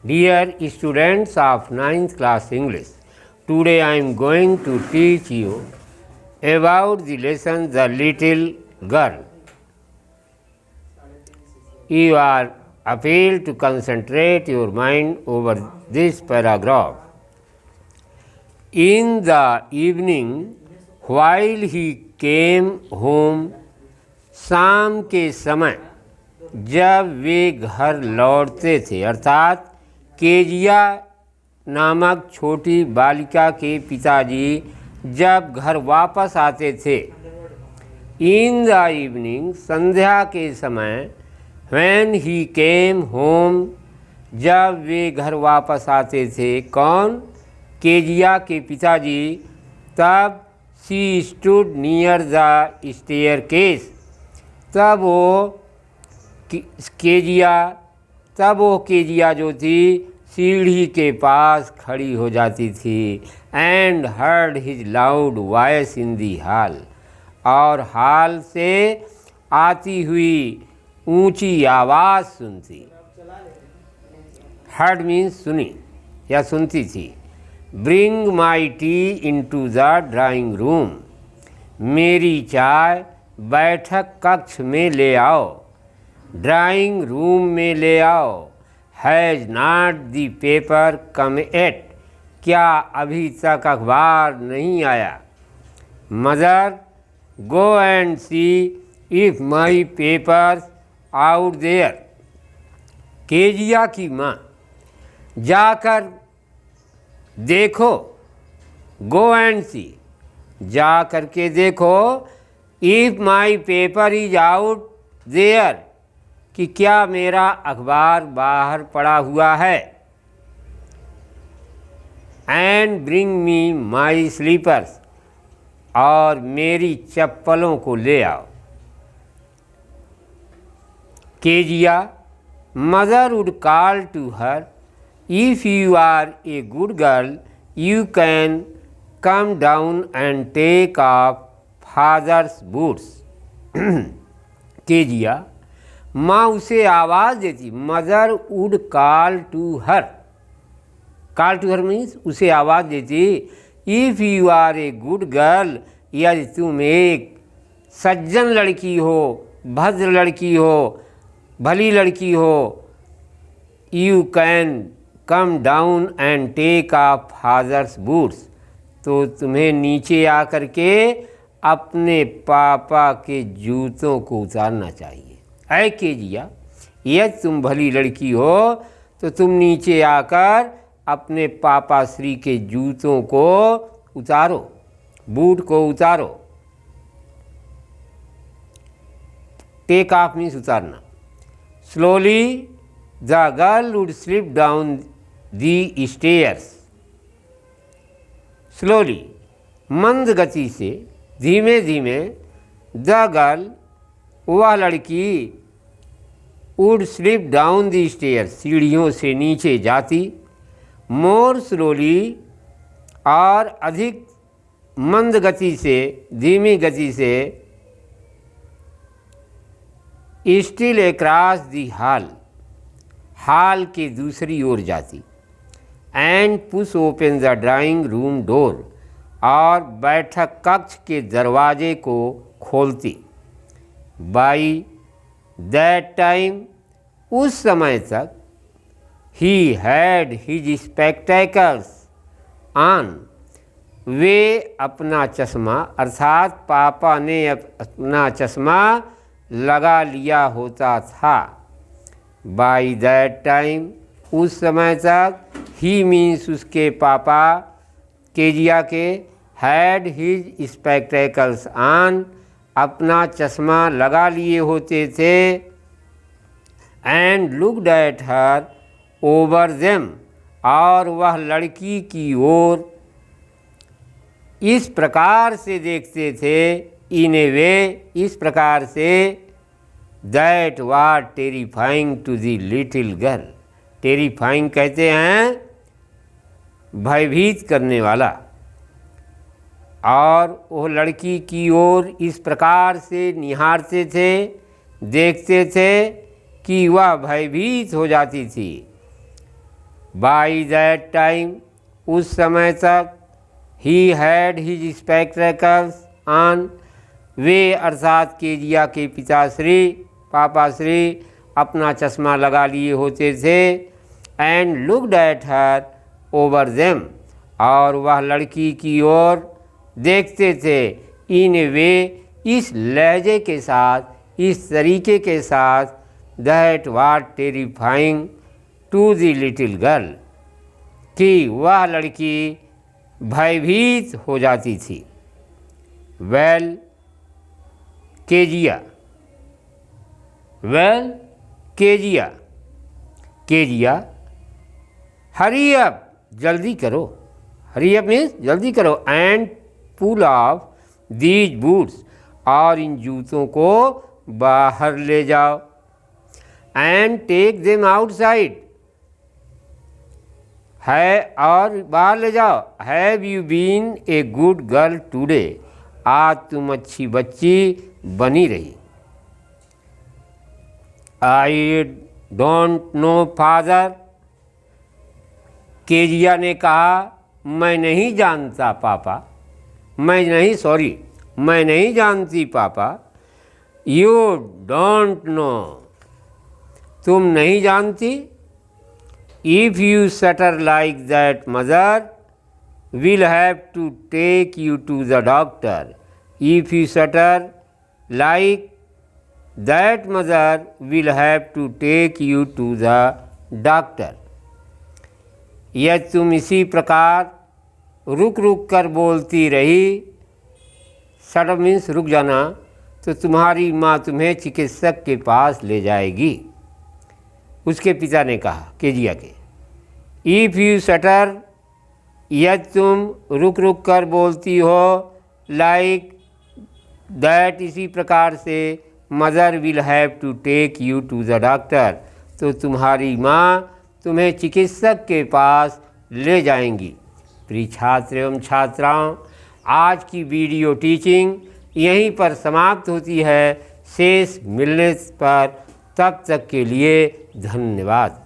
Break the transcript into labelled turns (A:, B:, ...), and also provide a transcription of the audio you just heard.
A: Dear students of 9th class English, today I am going to teach you about the lesson The Little Girl. You are appealed to concentrate your mind over this paragraph. In the evening, while he came home, शाम के समय जब वे घर लौटते थे, अर्थात Kezia नामक छोटी बालिका के पिताजी जब घर वापस आते थे। इन द इवनिंग, संध्या के समय, व्हेन ही केम होम, जब वे घर वापस आते थे। कौन? केजिया के पिताजी। तब she stood near the staircase, तब वो केजिया जो थी सीढ़ी के पास खड़ी हो जाती थी। And heard his loud voice in the hall, और हॉल से आती हुई ऊंची आवाज़ सुनती। हर्ड मीन्स सुनी या सुनती थी। Bring my T into the drawing room, मेरी चाय बैठक कक्ष में ले आओ, ड्राइंग रूम में ले आओ। Has not the paper come yet, क्या अभी तक अखबार नहीं आया? Mother, go and see if my paper's out there, Kezia की माँ, जाकर देखो। गो एंड सी, जा कर के देखो। If my paper is out there, कि क्या मेरा अखबार बाहर पड़ा हुआ है। And bring me my slippers, और मेरी चप्पलों को ले आओ। Kezia, mother would call to her, if you are a good girl you can come down and take off father's boots. Kezia, माँ उसे आवाज़ देती। Mother would call to her, call to her means उसे आवाज़ देती। If you are a good girl, यदि तुम एक सज्जन लड़की हो, भद्र लड़की हो, भली लड़की हो, you can come down and take off father's boots, तो तुम्हें नीचे आकर के अपने पापा के जूतों को उतारना चाहिए। ऐ केजिया, यदि तुम भली लड़की हो तो तुम नीचे आकर अपने पापा श्री के जूतों को उतारो, बूट को उतारो। टेक ऑफ मीन्स उतारना। Slowly the girl would slip down the stairs, slowly मंद गति से, धीमे धीमे, द गर्ल वह लड़की, would slip down the stairs सीढ़ियों से नीचे जाती। मोर स्लोली, और अधिक मंद गति से, धीमी गति से, still across the hall, hall के दूसरी ओर जाती। And push open the drawing room door, और बैठक कक्ष के दरवाजे को खोलती। बाई दैट टाइम, उस समय तक, he had his spectacles on, वे अपना चश्मा, अर्थात पापा ने अपना चश्मा लगा लिया होता था। बाई दैट टाइम, उस समय तक, ही मीन्स उसके पापा केजिया के, हैड हिज स्पेक्टेकल्स ऑन, अपना चश्मा लगा लिए होते थे। And looked at her over them, और वह लड़की की ओर इस प्रकार से देखते थे, इन ए वे, इस प्रकार से, that was terrifying to the little girl. Terrifying कहते हैं भयभीत करने वाला। और वो लड़की की ओर इस प्रकार से निहारते थे, देखते थे कि वह भयभीत हो जाती थी। बाई दैट टाइम, उस समय तक, he had his spectacles on, वे अर्थात केजिया के पिताश्री पापा श्री अपना चश्मा लगा लिए होते थे। And looked at her over them, और वह लड़की की ओर देखते थे। इन वे, इस लहजे के साथ, इस तरीके के साथ, that was terrifying to the little girl, कि वह लड़की भयभीत हो जाती थी। Well Kezia, well Kezia, Kezia, hurry up, जल्दी करो, हरी अप मीन्स जल्दी करो, and pull off these boots, और इन जूतों को बाहर ले जाओ। एंड टेक देम आउटसाइड, है और बाहर ले जाओ। Have you been a good girl today, आज तुम अच्छी बच्ची बनी रही। I don't know father, Kezia ने कहा मैं नहीं जानता पापा, मैं नहीं जानती पापा। यू डोंट नो, तुम नहीं जानती। If you stutter like that mother will have to take you to the doctor. If you stutter like that mother will have to take you to the doctor. यदि तुम इसी प्रकार रुक रुक कर बोलती रही, सडन मीन्स रुक जाना, तो तुम्हारी माँ तुम्हें चिकित्सक के पास ले जाएगी। उसके पिता ने कहा केजिया के, इफ़ यू सटर, यदि तुम रुक रुक कर बोलती हो, लाइक दैट, इसी प्रकार से, mother will have to take you to the doctor, तो तुम्हारी माँ तुम्हें चिकित्सक के पास ले जाएंगी। प्रिय छात्र एवं छात्राओं, आज की वीडियो टीचिंग यहीं पर समाप्त होती है। शेष मिलने पर तब तक के लिए धन्यवाद।